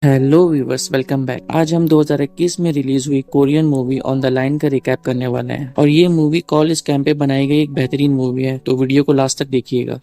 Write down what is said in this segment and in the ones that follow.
Hello viewers, welcome back. आज हम 2021 में रिलीज हुई Korean movie on the line का रिकैप करने वाले हैं और ये मूवी कॉल स्कैम पे बनाई गई एक बेहतरीन मूवी है, तो वीडियो को लास्ट तक देखिएगा।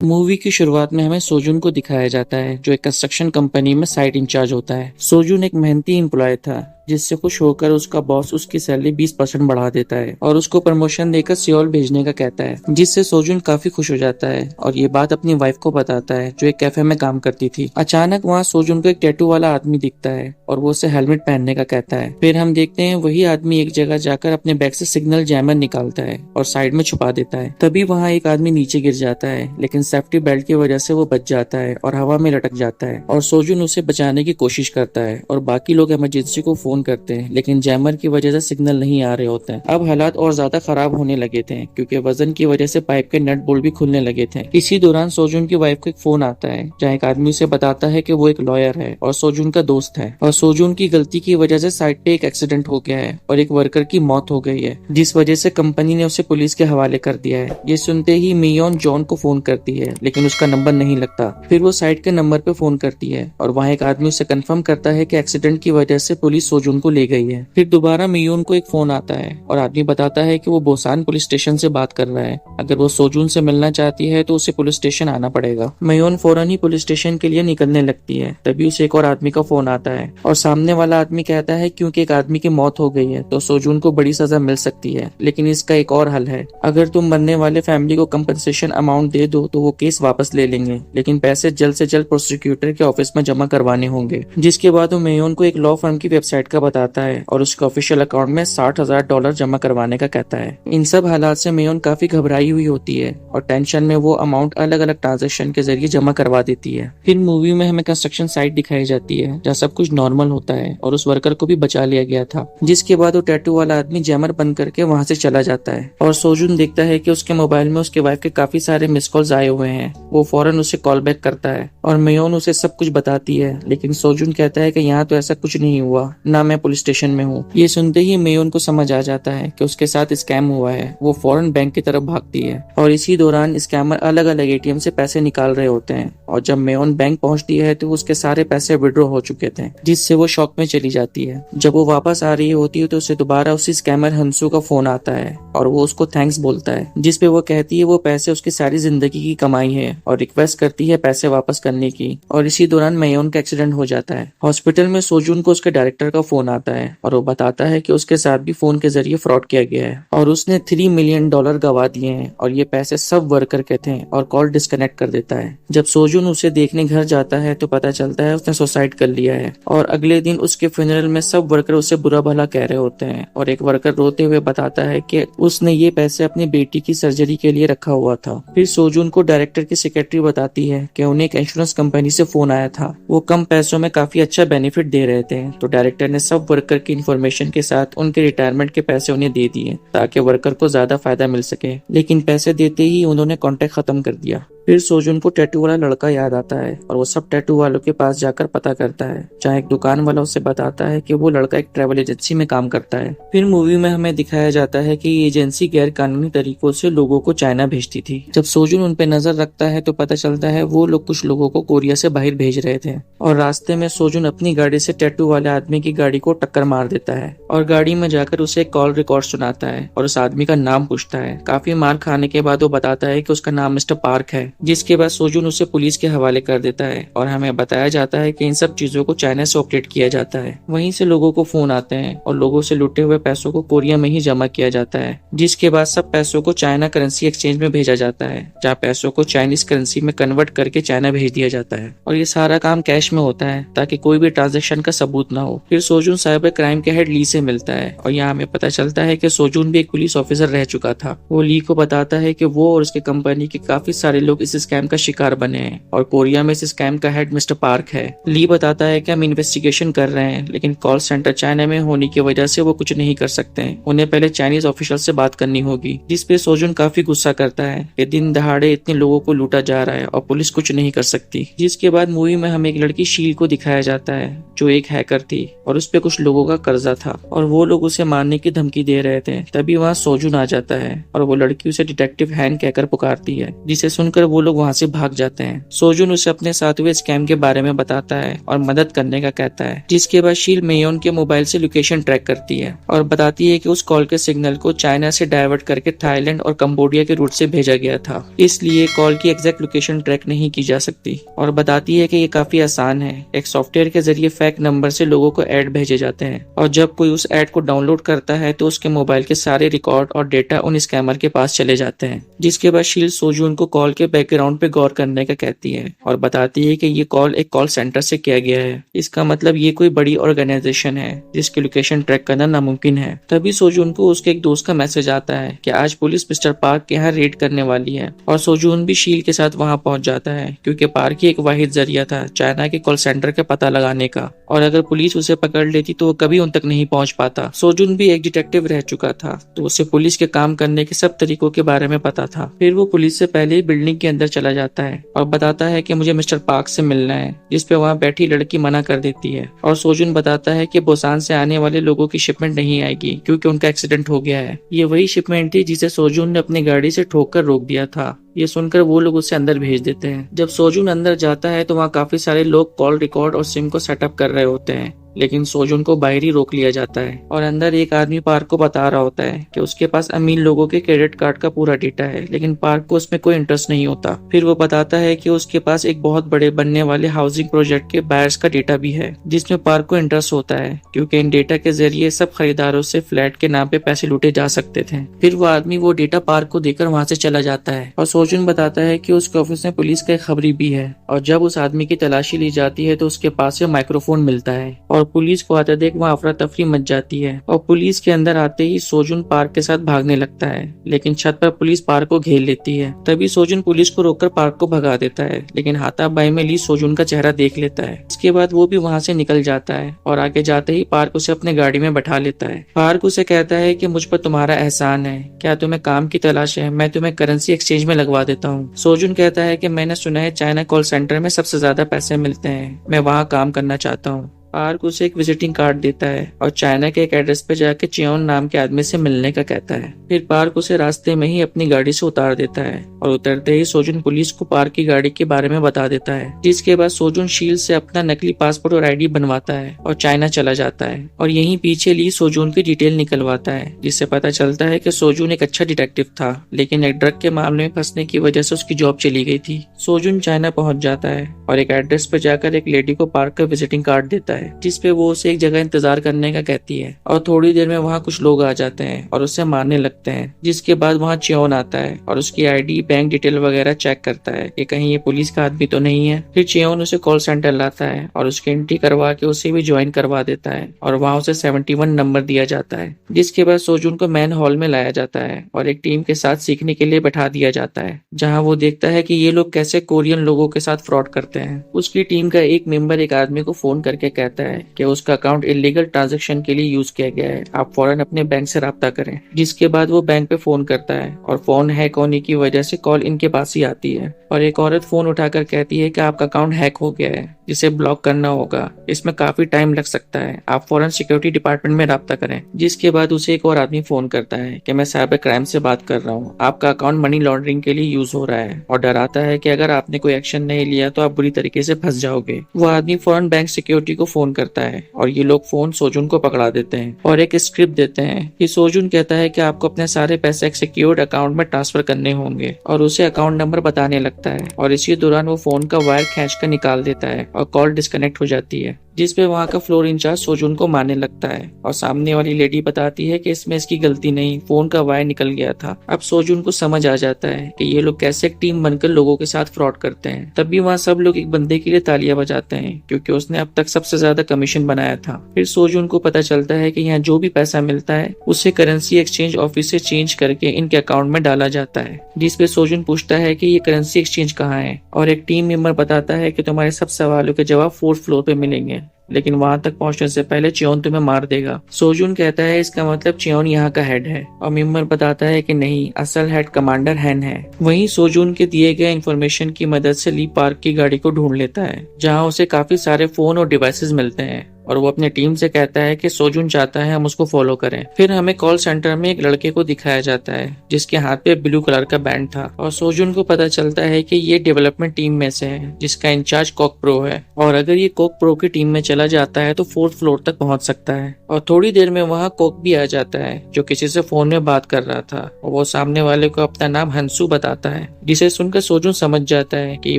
मूवी की शुरुआत में हमें सोजुन को दिखाया जाता है, जो एक कंस्ट्रक्शन कंपनी में साइट इंचार्ज होता है। सोजुन एक मेहनती एम्प्लॉय था जिससे खुश होकर उसका बॉस उसकी सैलरी 20% बढ़ा देता है और उसको प्रमोशन देकर सियोल भेजने का कहता है, जिससे सोजुन काफी खुश हो जाता है और ये बात अपनी वाइफ को बताता है, जो एक कैफे में काम करती थी। अचानक वहाँ सोजुन को एक टैटू वाला आदमी दिखता है और वो उसे हेलमेट पहनने का कहता है। फिर हम देखते हैं वही आदमी एक जगह जाकर अपने बैग से सिग्नल जैमर निकालता है और साइड में छुपा देता है। तभी वहाँ एक आदमी नीचे गिर जाता है, लेकिन सेफ्टी बेल्ट की वजह से वो बच जाता है और हवा में लटक जाता है और सोजुन उसे बचाने की कोशिश करता है और बाकी लोग इमरजेंसी को फोन करते हैं, लेकिन जैमर की वजह से सिग्नल नहीं आ रहे होते हैं। अब हालात और ज्यादा खराब होने लगे थे क्योंकि वजन की वजह से पाइप के नट बोल्ट भी खुलने लगे थे। इसी दौरान सोजुन की वाइफ को एक फोन आता है जहाँ एक आदमी उसे बताता है कि वो एक लॉयर है और सोजुन का दोस्त है और सोजुन की गलती की वजह से साइट पे एक एक्सीडेंट हो गया है और एक वर्कर की मौत हो गई है, जिस वजह से कंपनी ने उसे पुलिस के हवाले कर दिया है। ये सुनते ही मियोन जॉन को फोन करती है, लेकिन उसका नंबर नहीं लगता। फिर वो साइट के नंबर पे फोन करती है और वहाँ एक आदमी उसे कंफर्म करता है कि एक्सीडेंट की वजह से पुलिस सोजुन को ले गई है। फिर दोबारा मियोन को एक फोन आता है और आदमी बताता है कि वो बोसान पुलिस स्टेशन से बात कर रहा है। अगर वो सोजुन से मिलना चाहती है तो उसे पुलिस स्टेशन आना पड़ेगा। मियोन फौरन ही पुलिस स्टेशन के लिए निकलने लगती है। तभी उसे एक और आदमी का फोन आता है और सामने वाला आदमी कहता है क्योंकि एक आदमी की मौत हो गई है तो सोजुन को बड़ी सजा मिल सकती है, लेकिन इसका एक और हल है। अगर तुम मरने वाले फैमिली को कंपनसेशन अमाउंट दे दो तो वो केस वापस ले लेंगे, लेकिन पैसे जल्द से जल्द प्रोसिक्यूटर के ऑफिस में जमा करवाने होंगे। जिसके बाद वो मेयोन को एक लॉ फर्म की वेबसाइट का बताता है और उसके ऑफिशियल अकाउंट में $60,000 जमा करवाने का कहता है। इन सब हालात से मेयोन काफी घबराई हुई होती है और टेंशन में वो अमाउंट अलग अलग ट्रांजेक्शन के जरिए जमा करवा देती है। फिर मूवी में हमें कंस्ट्रक्शन साइट दिखाई जाती है जहाँ सब कुछ नॉर्मल होता है और उस वर्कर को भी बचा लिया गया था। जिसके बाद वो टैटू वाला आदमी जैमर बंद करके वहाँ से चला जाता है और सोजुन देखता है कि उसके मोबाइल में उसके वाइफ के काफी सारे मिस कॉल्स आए हुए हैं। वो फौरन उसे कॉल बैक करता है और मेयोन उसे सब कुछ बताती है, लेकिन सोजुन कहता है कि यहाँ तो ऐसा कुछ नहीं हुआ, ना मैं पुलिस स्टेशन में हूँ। ये सुनते ही मेयोन को समझ आ जाता है कि उसके साथ स्कैम हुआ है। वो फौरन बैंक की तरफ भागती है और इसी दौरान स्कैमर अलग अलग एटीएम से पैसे निकाल रहे होते हैं और जब मेयोन बैंक पहुंचती है तो उसके सारे पैसे विड्रॉ हो चुके थे, जिससे वो शॉक में चली जाती है। जब वो वापस आ रही होती है तो उसे दोबारा उसी स्कैमर हंसू का फोन आता है और वो उसको थैंक्स बोलता है, जिसपे वो कहती है वो पैसे उसकी सारी जिंदगी की कमाई है और रिक्वेस्ट करती है पैसे वापस करने की। और इसी दौरान मेयोन का एक्सीडेंट हो जाता है। हॉस्पिटल में सोजुन को उसके डायरेक्टर का फोन आता है और वो बताता है कि उसके साथ भी फोन के जरिए फ्रॉड किया गया है और उसने $3 मिलियन गवा दिए हैं और ये पैसे सब वर्कर के थे और कॉल डिस्कनेक्ट कर देता है। जब सोजुन उसे देखने घर जाता है तो पता चलता है उसने सुसाइड कर लिया है और अगले दिन उसके फ्यूनरल में सब वर्कर उसे बुरा भला कह रहे होते हैं और एक वर्कर रोते हुए बताता है कि उसने ये पैसे अपनी बेटी की सर्जरी के लिए रखा हुआ था। फिर सोजुन को डायरेक्टर की सेक्रेटरी बताती है कि उन्हें एक इंश्योरेंस कंपनी से फोन आया था, वो कम पैसों में काफी अच्छा बेनिफिट दे रहे थे, तो डायरेक्टर ने सब वर्कर की इन्फॉर्मेशन के साथ उनके रिटायरमेंट के पैसे उन्हें दे दिए ताकि वर्कर को ज्यादा फायदा मिल सके, लेकिन पैसे देते ही उन्होंने कॉन्ट्रैक्ट खत्म कर दिया। फिर सोजुन को टैटू वाला लड़का याद आता है और वो सब टैटू वालों के पास जाकर पता करता है, जहाँ एक दुकान वाला उसे बताता है कि वो लड़का एक ट्रैवल एजेंसी में काम करता है। फिर मूवी में हमें दिखाया जाता है कि ये एजेंसी गैर कानूनी तरीकों से लोगों को चाइना भेजती थी। जब सोजुन उन पे नजर रखता है तो पता चलता है वो लोग कुछ लोगों को कोरिया से बाहर भेज रहे थे और रास्ते में सोजुन अपनी गाड़ी से टैटू वाले आदमी की गाड़ी को टक्कर मार देता है और गाड़ी में जाकर उसे एक कॉल रिकॉर्ड सुनाता है और उस आदमी का नाम पूछता है। काफी मार खाने के बाद वो बताता है कि उसका नाम मिस्टर पार्क है, जिसके बाद सोजुन उसे पुलिस के हवाले कर देता है और हमें बताया जाता है कि इन सब चीजों को चाइना से ऑपरेट किया जाता है। वहीं से लोगों को फोन आते हैं और लोगों से लुटे हुए पैसों को कोरिया में ही जमा किया जाता है, जिसके बाद सब पैसों को चाइना करेंसी एक्सचेंज में भेजा जाता है, जहाँ पैसों को चाइनीज करेंसी में कन्वर्ट करके चाइना भेज दिया जाता है और ये सारा काम कैश में होता है ताकि कोई भी ट्रांजेक्शन का सबूत ना हो। फिर सोजुन साइबर क्राइम के हेड ली से मिलता है और यहाँ हमें पता चलता है कि सोजुन भी एक पुलिस ऑफिसर रह चुका था। वो ली को बताता है कि वो और उसके कंपनी के काफी सारे लोग इस स्कैम का शिकार बने हैं और कोरिया में इस स्कैम का हेड मिस्टर पार्क है। ली बताता है कि हम इन्वेस्टिगेशन कर रहे हैं, लेकिन कॉल सेंटर चाइना में होने की वजह से वो कुछ नहीं कर सकते हैं। उन्हें पहले चाइनीज ऑफिशियल से बात करनी होगी, जिसपे सोजुन काफी गुस्सा करता है कि दिन दहाड़े इतने लोगों को लूटा जा रहा है और पुलिस कुछ नहीं कर सकती। जिसके बाद मूवी में हमें एक लड़की शील को दिखाया जाता है जो एक हैकर थी और उस पे कुछ लोगों का कर्जा था और वो लोग उसे मारने की धमकी दे रहे थे। तभी वहाँ सोजुन आ जाता है और वो लड़की उसे डिटेक्टिव हैन कहकर पुकारती है, जिसे सुनकर वो लोग वहाँ से भाग जाते हैं। सोजुन उसे अपने साथ हुए स्कैम के बारे में बताता है और मदद करने का कहता है। जिसके बाद शील मेयोन के मोबाइल से लोकेशन ट्रैक करती है और बताती है कि उस कॉल के सिग्नल को चाइना से डाइवर्ट करके थाईलैंड और कंबोडिया के रूट से भेजा गया था, इसलिए कॉल की एग्जैक्ट लोकेशन ट्रैक नहीं की जा सकती। और बताती है कि ये काफी आसान है, एक सॉफ्टवेयर के जरिए फेक नंबर से लोगों को ऐड भेजे जाते हैं और जब कोई उस ऐड को डाउनलोड करता है तो उसके मोबाइल के सारे रिकॉर्ड और डेटा उन स्कैमर के पास चले जाते हैं। जिसके बाद शील सोजुन को कॉल के बैकग्राउंड पे गौर करने का कहती है और बताती है कि ये कॉल एक कॉल सेंटर से किया गया है, इसका मतलब ये कोई बड़ी ऑर्गेनाइजेशन है जिसकी लोकेशन ट्रैक करना नामुमकिन है। तभी सोजुन को उसके एक दोस्त का मैसेज आता है कि आज पुलिस मिस्टर पार्क के यहाँ रेड करने वाली है और सोजुन भी शील के साथ वहाँ पहुँच जाता है, क्योंकि पार्क ही एक वाहिद जरिया था चाइना के कॉल सेंटर के पता लगाने का और अगर पुलिस उसे पकड़ लेती तो वो कभी उन तक नहीं पहुंच पाता। सोजुन भी एक डिटेक्टिव रह चुका था तो उसे पुलिस के काम करने के सब तरीकों के बारे में पता था। फिर वो पुलिस से पहले ही बिल्डिंग के अंदर चला जाता है और बताता है कि मुझे मिस्टर पार्क से मिलना है, जिसपे वहाँ बैठी लड़की मना कर देती है और सोजुन बताता है कि बुसान से आने वाले लोगों की शिपमेंट नहीं आएगी क्योंकि उनका एक्सीडेंट हो गया है। ये वही शिपमेंट थी जिसे सोजुन ने अपनी गाड़ी से ठोक कर रोक दिया था। ये सुनकर वो लोग उसे अंदर भेज देते हैं। जब सोजुन अंदर जाता है तो वहाँ काफी सारे लोग कॉल रिकॉर्ड और सिम को सेटअप कर रहे होते हैं, लेकिन सोजुन को बाहर ही रोक लिया जाता है और अंदर एक आदमी पार्क को बता रहा होता है कि उसके पास अमीर लोगों के क्रेडिट कार्ड का पूरा डेटा है, लेकिन पार्क को उसमें कोई इंटरेस्ट नहीं होता। फिर वो बताता है कि उसके पास एक बहुत बड़े बनने वाले हाउसिंग प्रोजेक्ट के बायर्स का डेटा भी है, जिसमें पार्क को इंटरेस्ट होता है क्योंकि इन डेटा के जरिए सब खरीदारों से फ्लैट के नाम पे पैसे लूटे जा सकते थे। फिर वो आदमी वो डेटा पार्क को देकर वहाँ से चला जाता है और सोजुन बताता है कि उसके ऑफिस में पुलिस का एक खबरी भी है और जब उस आदमी की तलाशी ली जाती है तो उसके पास से माइक्रोफोन मिलता है और पुलिस को आते देख वहाँ अफरा तफरी मच जाती है और पुलिस के अंदर आते ही सोजुन पार्क के साथ भागने लगता है, लेकिन छत पर पुलिस पार्क को घेर लेती है। तभी सोजुन पुलिस को रोककर पार्क को भगा देता है, लेकिन हाथापाई में ली सोजुन का चेहरा देख लेता है। इसके बाद वो भी वहाँ से निकल जाता है और आगे जाते ही पार्क उसे अपने गाड़ी में बैठा लेता है। पार्क उसे कहता है कि मुझ पर तुम्हारा एहसान है, क्या तुम्हें काम की तलाश है, मैं तुम्हें करेंसी एक्सचेंज में लगवा देता हूँ। सोजुन कहता है कि मैंने सुना है चाइना कॉल सेंटर में सबसे ज्यादा पैसे मिलते हैं, मैं वहाँ काम करना चाहता हूँ। पार्क उसे एक विजिटिंग कार्ड देता है और चाइना के एक एड्रेस पे जाके चियोन नाम के आदमी से मिलने का कहता है। फिर पार्क उसे रास्ते में ही अपनी गाड़ी से उतार देता है और उतरते ही सोजुन पुलिस को पार्क की गाड़ी के बारे में बता देता है, जिसके बाद सोजुन शील से अपना नकली पासपोर्ट और आईडी बनवाता है और चाइना चला जाता है और यहीं पीछे ली सोजुन की डिटेल निकलवाता है, जिससे पता चलता है कि सोजुन एक अच्छा डिटेक्टिव था, लेकिन एक ड्रग के मामले में फंसने की वजह से उसकी जॉब चली गई थी। सोजुन चाइना पहुंच जाता है और एक एड्रेस पर जाकर एक लेडी को पार्क का विजिटिंग कार्ड देता है, जिसपे वो उसे एक जगह इंतजार करने का कहती है और थोड़ी देर में वहाँ कुछ लोग आ जाते हैं और उसे मारने लगते हैं। जिसके बाद वहाँ चियोन आता है और उसकी आईडी बैंक डिटेल वगैरह चेक करता है कि कहीं ये पुलिस का आदमी तो नहीं है। फिर चियोन उसे कॉल सेंटर लाता है और उसकी एंट्री करवा के उसे भी ज्वाइन करवा देता है और वहाँ उसे 71 नंबर दिया जाता है। जिसके बाद सोजुन को मैन हॉल में लाया जाता है और एक टीम के साथ सीखने के लिए बैठा दिया जाता है, जहाँ वो देखता है कि ये लोग कैसे कोरियन लोगों के साथ फ्रॉड करते हैं। उसकी टीम का एक मेंबर एक आदमी को फोन करके कहता है कि उसका अकाउंट इलीगल ट्रांजैक्शन के लिए यूज किया गया है, आप फौरन अपने बैंक से राब्ता करें। जिसके बाद वो बैंक पे फोन करता है और फोन हैक होने की वजह से कॉल इनके पास ही आती है और एक औरत फोन उठाकर कहती है कि आपका अकाउंट हैक हो गया है, जिसे ब्लॉक करना होगा, इसमें काफी टाइम लग सकता है, आप फौरन सिक्योरिटी डिपार्टमेंट में राब्ता करें। जिसके बाद उसे एक और आदमी फोन करता है कि मैं साइबर क्राइम से बात कर रहा हूँ, आपका अकाउंट मनी लॉन्ड्रिंग के लिए यूज हो रहा है और डराता है कि अगर आपने कोई एक्शन नहीं लिया तो आप बुरी तरीके से फंस जाओगे। वो आदमी फौरन बैंक सिक्योरिटी को फोन करता है और ये लोग फोन सोजुन को पकड़ा देते हैं और एक स्क्रिप्ट देते हैं कि सोजुन कहता है कि आपको अपने सारे पैसे एक सिक्योर्ड अकाउंट में ट्रांसफर करने होंगे और उसे अकाउंट नंबर बताने लगता है और इसी दौरान वो फोन का वायर खींच कर निकाल देता है और कॉल डिस्कनेक्ट हो जाती है। जिसपे वहाँ का फ्लोर इंचार्ज सोजुन को मारने लगता है और सामने वाली लेडी बताती है कि इसमें इसकी गलती नहीं, फोन का वायर निकल गया था। अब सोजुन को समझ आ जाता है कि ये लोग कैसे एक टीम बनकर लोगों के साथ फ्रॉड करते हैं। तभी वहाँ सब लोग एक बंदे के लिए तालियां बजाते हैं क्योंकि उसने अब तक सबसे ज्यादा कमीशन बनाया था। फिर सोजून को पता चलता है कि यहाँ जो भी पैसा मिलता है उसे करेंसी एक्सचेंज ऑफिस से चेंज करके इनके अकाउंट में डाला जाता है, जिसपे सोजून पूछता है कि ये करेंसी एक्सचेंज कहाँ है, और एक टीम मेंबर बताता है कि तुम्हारे सब सवालों के जवाब 4th फ्लोर पे मिलेंगे, लेकिन वहां तक पहुंचने से पहले चियोन तुम्हें मार देगा। सोजून कहता है इसका मतलब चियोन यहाँ का हेड है, और मिम्मर बताता है कि नहीं, असल हेड कमांडर हैन है। वहीं सोजून के दिए गए इंफॉर्मेशन की मदद से ली पार्क की गाड़ी को ढूंढ लेता है, जहाँ उसे काफी सारे फोन और डिवाइसेस मिलते हैं, और वो अपने टीम से कहता है कि सोजून चाहता है हम उसको फॉलो करें। फिर हमें कॉल सेंटर में एक लड़के को दिखाया जाता है जिसके हाथ पे ब्लू कलर का बैंड था, और सोजून को पता चलता है कि ये डेवलपमेंट टीम में से है जिसका इंचार्ज कॉक प्रो है, और अगर ये कॉक प्रो की टीम में चला जाता है तो 4th फ्लोर तक पहुंच सकता है। और थोड़ी देर में वहाँ कॉक भी आ जाता है जो किसी से फोन में बात कर रहा था, और वो सामने वाले को अपना नाम हंसू बताता है, जिसे सुनकर सोजून समझ जाता है कि ये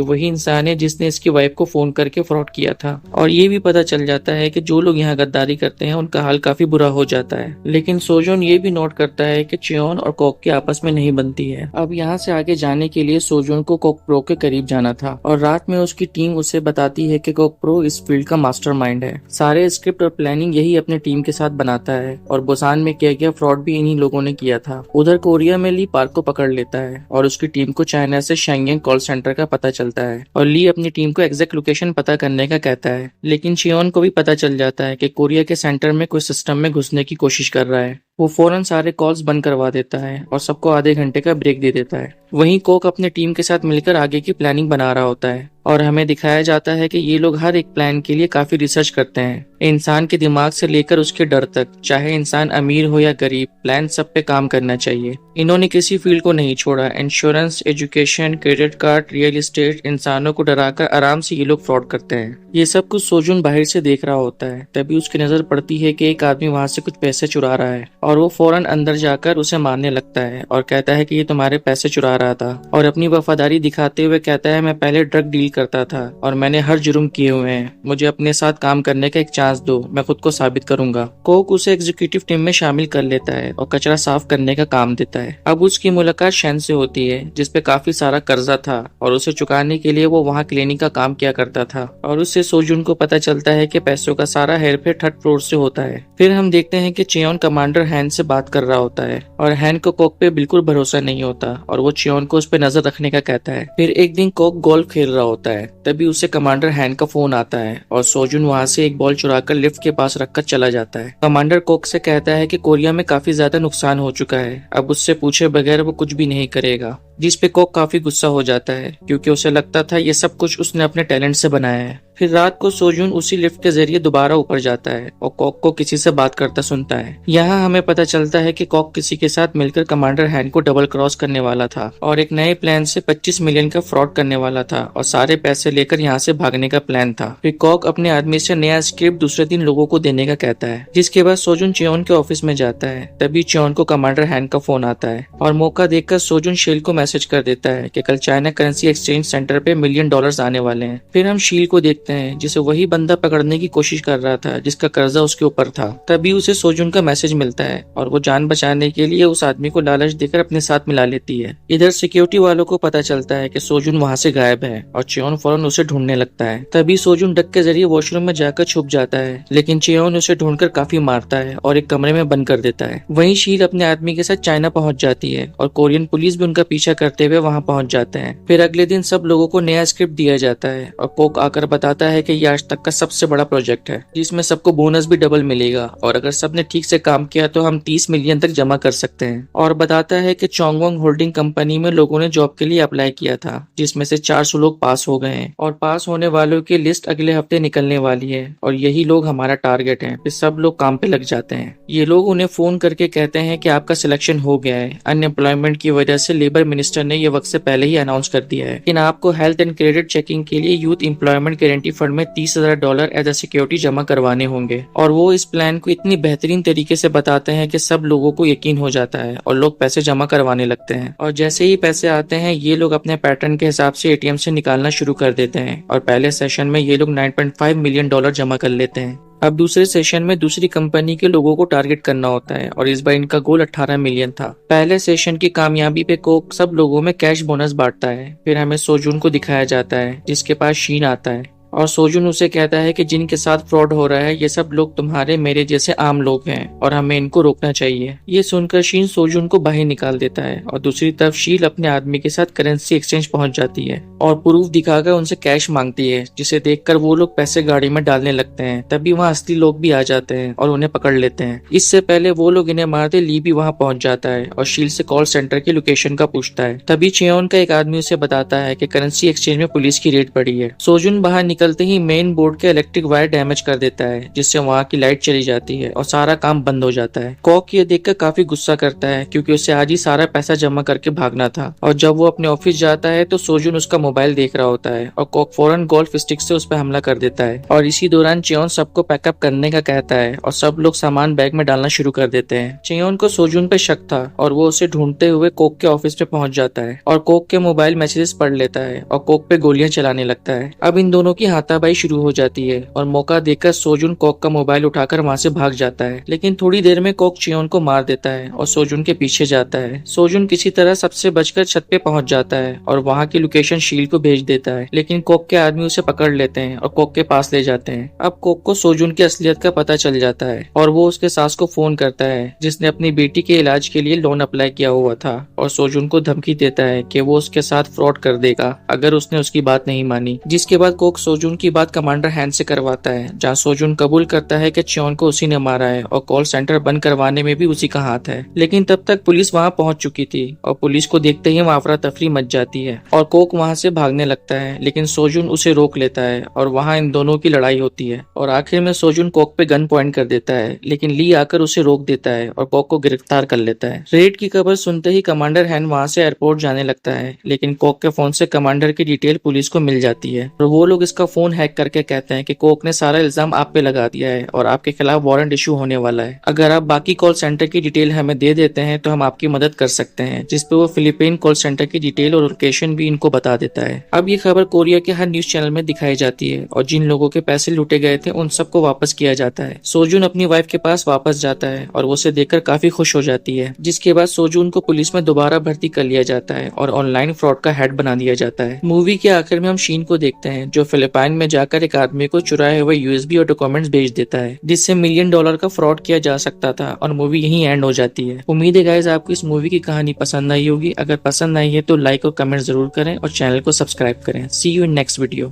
वही इंसान है जिसने इसकी वाइफ को फोन करके फ्रॉड किया था। और ये भी पता चल जाता है कि जो लोग यहाँ गद्दारी करते हैं उनका हाल काफी बुरा हो जाता है। लेकिन सोजून ये भी नोट करता है कि चियोन और कॉक की आपस में नहीं बनती है। अब यहाँ से आगे जाने के लिए सोजून को कॉक प्रो के करीब जाना था, और रात में उसकी टीम उसे बताती है कि कॉक प्रो इस फील्ड का मास्टरमाइंड है। सारे स्क्रिप्ट और प्लानिंग यही अपने टीम के साथ बनाता है, और बुसान में किया गया फ्रॉड भी इन्हीं लोगों ने किया था। उधर कोरिया में ली पार्क को पकड़ लेता है, और उसकी टीम को चाइना से शेंगेन कॉल सेंटर का पता चलता है, और ली अपनी टीम को एग्जैक्ट लोकेशन पता करने का कहता है। लेकिन चियोन को भी पता चल जाता है कि कोरिया के सेंटर में कोई सिस्टम में घुसने की कोशिश कर रहा है। वो फौरन सारे कॉल्स बंद करवा देता है और सबको आधे घंटे का ब्रेक दे देता है। वहीं कोक अपने टीम के साथ मिलकर आगे की प्लानिंग बना रहा होता है, और हमें दिखाया जाता है कि ये लोग हर एक प्लान के लिए काफी रिसर्च करते हैं। इंसान के दिमाग से लेकर उसके डर तक, चाहे इंसान अमीर हो या गरीब, प्लान सब पे काम करना चाहिए। इन्होंने किसी फील्ड को नहीं छोड़ा। Insurance, education, credit card, real estate, इंसानों को डराकर आराम से ये लोग फ्रॉड करते हैं। ये सब कुछ सोजून बाहर से देख रहा होता है। तभी उसकी नजर पड़ती है कि एक आदमी वहाँ से कुछ पैसे चुरा रहा है, और वो फौरन अंदर जाकर उसे मारने लगता है और कहता है कि ये तुम्हारे पैसे चुरा रहा था, और अपनी वफादारी दिखाते हुए कहता है मैं पहले ड्रग डील करता था और मैंने हर जुर्म किए हुए हैं, मुझे अपने साथ काम करने का एक चांस दो, मैं खुद को साबित करूंगा। कोक उसे एग्जीक्यूटिव टीम में शामिल कर लेता है और कचरा साफ करने का काम देता है। अब उसकी मुलाकात शैन से होती है जिसपे काफी सारा कर्जा था, और उसे चुकाने के लिए वो वहाँ क्लिनिक का काम किया करता था, और उससे सोजून को पता चलता है कि पैसों का सारा हेरफेर 3rd फ्लोर से होता है। फिर हम देखते हैं कि चियोन कमांडर हैन से बात कर रहा होता है, और हैन को कोक पे बिल्कुल भरोसा नहीं होता, और वो चियोन को उस पे नजर रखने का कहता है। फिर एक दिन कोक गोल्फ खेल रहा होता है, तभी उसे कमांडर हैन का फोन आता है, और सोजून वहाँ से एक बॉल चुराकर लिफ्ट के पास रखकर चला जाता है। कमांडर कोक से कहता है कि कोरिया में काफी ज्यादा नुकसान हो चुका है, अब उससे पूछे बगैर वो कुछ भी नहीं करेगा, जिस पे कोक काफी गुस्सा हो जाता है क्योंकि उसे लगता था ये सब कुछ उसने अपने टैलेंट से बनाया है। फिर रात को सोजून उसी लिफ्ट के जरिए दोबारा ऊपर जाता है और कोक को किसी से बात करता सुनता है। यहाँ हमें पता चलता है कि कोक किसी के साथ मिलकर कमांडर हैन को डबल क्रॉस करने वाला था और एक नए प्लान से 25 मिलियन का फ्रॉड करने वाला था और सारे पैसे लेकर यहाँ से भागने का प्लान था। फिर कोक अपने आदमी से नया स्क्रिप्ट दूसरे दिन लोगों को देने का कहता है, जिसके बाद सोजून चियोन के ऑफिस में जाता है। तभी चियोन को कमांडर हैन का फोन आता है और मौका देखकर सोजून शील को मैसेज कर देता है कि कल चाइना करेंसी एक्सचेंज सेंटर पे $1 मिलियन आने वाले हैं। फिर हम शील को देखते हैं जिसे वही बंदा पकड़ने की कोशिश कर रहा था जिसका कर्जा उसके ऊपर था। तभी उसे सोजून का मैसेज मिलता है और वो जान बचाने के लिए उस आदमी को लालच देकर अपने साथ मिला लेती है। इधर सिक्योरिटी वालों को पता चलता है कि सोजून वहाँ से गायब है और चियोन फौरन उसे ढूंढने लगता है। तभी सोजून डक के जरिए वॉशरूम में जाकर छुप जाता है, लेकिन चियोन उसे ढूंढकर काफी मारता है और एक कमरे में बंद कर देता है। वहीं शील अपने आदमी के साथ चाइना पहुंच जाती है और कोरियन पुलिस भी उनका पीछा करते हुए वहां पहुंच जाते हैं। फिर अगले दिन सब लोगों को नया स्क्रिप्ट दिया जाता है और कोक आकर बताता है कि ये आज तक का सबसे बड़ा प्रोजेक्ट है जिसमें सबको बोनस भी डबल मिलेगा और अगर सबने ठीक से काम किया तो हम 30 मिलियन तक जमा कर सकते हैं। और बताता है कि चोंगवोंग होल्डिंग कंपनी में लोगों ने जॉब के लिए अप्लाई किया था जिसमें से 400 लोग पास हो गए हैं और पास होने वालों की लिस्ट अगले हफ्ते निकलने वाली है और यही लोग हमारा टारगेट है। फिर सब लोग काम पे लग जाते हैं। ये लोग उन्हें फोन करके कहते हैं कि आपका सिलेक्शन हो गया है। अनएम्प्लॉयमेंट की वजह से लेबर मिनिस्टर ने ये वक्त से पहले ही अनाउंस कर दिया है, लेकिन आपको हेल्थ एंड क्रेडिट चेकिंग के लिए यूथ एम्प्लॉयमेंट गारंटी फंड में $30,000 एज अ सिक्योरिटी जमा करवाने होंगे। और वो इस प्लान को इतनी बेहतरीन तरीके से बताते हैं कि सब लोगों को यकीन हो जाता है और लोग पैसे जमा करवाने लगते हैं। और जैसे ही पैसे आते हैं ये लोग अपने पैटर्न के हिसाब से एटीएम से निकालना शुरू कर देते हैं और पहले सेशन में ये लोग $9.5 मिलियन जमा कर लेते हैं। अब दूसरे सेशन में दूसरी कंपनी के लोगों को टारगेट करना होता है और इस बार इनका गोल 18 मिलियन था। पहले सेशन की कामयाबी पे कोक सब लोगों में कैश बोनस बांटता है। फिर हमें सोजून को दिखाया जाता है जिसके पास शीन आता है। और सोजुन उसे कहता है कि जिनके साथ फ्रॉड हो रहा है ये सब लोग तुम्हारे मेरे जैसे आम लोग हैं और हमें इनको रोकना चाहिए। ये सुनकर शीन सोजुन को बाहर निकाल देता है और दूसरी तरफ शील अपने आदमी के साथ करेंसी एक्सचेंज पहुंच जाती है और प्रूफ दिखाकर उनसे कैश मांगती है, जिसे देखकर वो लोग पैसे गाड़ी में डालने लगते हैं। तभी वहाँ असली लोग भी आ जाते हैं और उन्हें पकड़ लेते हैं। इससे पहले वो लोग इन्हें मारते ली भी वहाँ पहुंच जाता है और शील से कॉल सेंटर की लोकेशन का पूछता है। तभी चेयोन का एक आदमी उसे बताता है कि करेंसी एक्सचेंज में पुलिस की रेड पड़ी है। सोजुन बाहर निकलते ही मेन बोर्ड के इलेक्ट्रिक वायर डैमेज कर देता है, जिससे वहाँ की लाइट चली जाती है और सारा काम बंद हो जाता है। कॉक ये देखकर काफी गुस्सा करता है क्योंकि उसे आज ही सारा पैसा जमा करके भागना था। और जब वो अपने ऑफिस जाता है तो सोजुन उसका मोबाइल देख रहा होता है और कॉक फौरन गोल्फ स्टिक से उस पर हमला कर देता है। और इसी दौरान चेयोन सबको पैकअप करने का कहता है और सब लोग सामान बैग में डालना शुरू कर देते हैं। चेयोन को सोजुन पे शक था और वो उसे ढूंढते हुए कोक के ऑफिस पे पहुंच जाता है और कोक के मोबाइल मैसेजेस पढ़ लेता है और कोक पे गोलियां चलाने लगता है। अब इन दोनों की हाथापाई शुरू हो जाती है और मौका देखकर सोजुन कोक का मोबाइल उठाकर वहाँ से भाग जाता है। लेकिन थोड़ी देर में कोक चेयोन को मार देता है और सोजुन के पीछे जाता है। सोजुन किसी तरह सबसे बचकर छत पे पहुंच जाता है और वहाँ की लोकेशन शील को भेज देता है, लेकिन कोक के आदमी उसे पकड़ लेते हैं और कोक के पास ले जाते हैं। अब कोक को सोजुन की असलियत का पता चल जाता है और वो उसके सास को फोन करता है, जिसने अपनी बेटी के इलाज के लिए लोन अप्लाई किया हुआ था, और सोजुन को धमकी देता है कि वो उसके साथ फ्रॉड कर देगा अगर उसने उसकी बात नहीं मानी। जिसके बाद कोक सोजुन की बात कमांडर हैंड से करवाता है, जहाँ सोजुन कबूल करता है कि चेयोन को उसी ने मारा है और कॉल सेंटर बंद करवाने में भी उसी का हाथ है। लेकिन तब तक पुलिस वहाँ पहुंच चुकी थी और पुलिस को देखते ही अफरा तफरी मच जाती है और कोक वहाँ से भागने लगता है, लेकिन सोजुन उसे रोक लेता है और वहाँ इन दोनों की लड़ाई होती है और आखिर में सोजुन कोक पे गन पॉइंट कर देता है, लेकिन ली आकर उसे रोक देता है और कोक को गिरफ्तार कर लेता है। रेड की खबर सुनते ही कमांडर हैन वहाँ से एयरपोर्ट जाने लगता है, लेकिन कोक के फोन से कमांडर की डिटेल पुलिस को मिल जाती है और वो लोग इसका फोन हैक करके कहते हैं कि कोक ने सारा इल्जाम आप पे लगा दिया है और आपके खिलाफ वारंट इशू होने वाला है। अगर आप बाकी कॉल सेंटर की डिटेल हमें दे देते हैं तो हम आपकी मदद कर सकते हैं। जिसपे वो फिलीपीन कॉल सेंटर की डिटेल और लोकेशन भी इनको बता देता है। अब ये खबर कोरिया के हर न्यूज चैनल में दिखाई जाती है और जिन लोगों के पैसे लूटे गए थे उन सबको वापस किया जाता है। सोजुन अपनी वाइफ के पास वापस जाता है और वो उसे देखकर काफी खुश हो जाती है। जिसके बाद सोजुन को पुलिस में दोबारा भर्ती कर लिया जाता है और ऑनलाइन फ्रॉड का हेड बना दिया जाता है। मूवी के आखिर में हम शीन को देखते हैं जो फिलीपाइन में जाकर एक आदमी को चुराए हुए यूएसबी और डॉक्यूमेंट्स भेज देता है, जिससे $1 मिलियन का फ्रॉड किया जा सकता था और मूवी यहीं एंड हो जाती है। उम्मीद है गाइस आपको इस मूवी की कहानी पसंद आई होगी। अगर पसंद आई है तो लाइक और कमेंट जरूर करें और चैनल को सब्सक्राइब करें। सी यू इन नेक्स्ट वीडियो।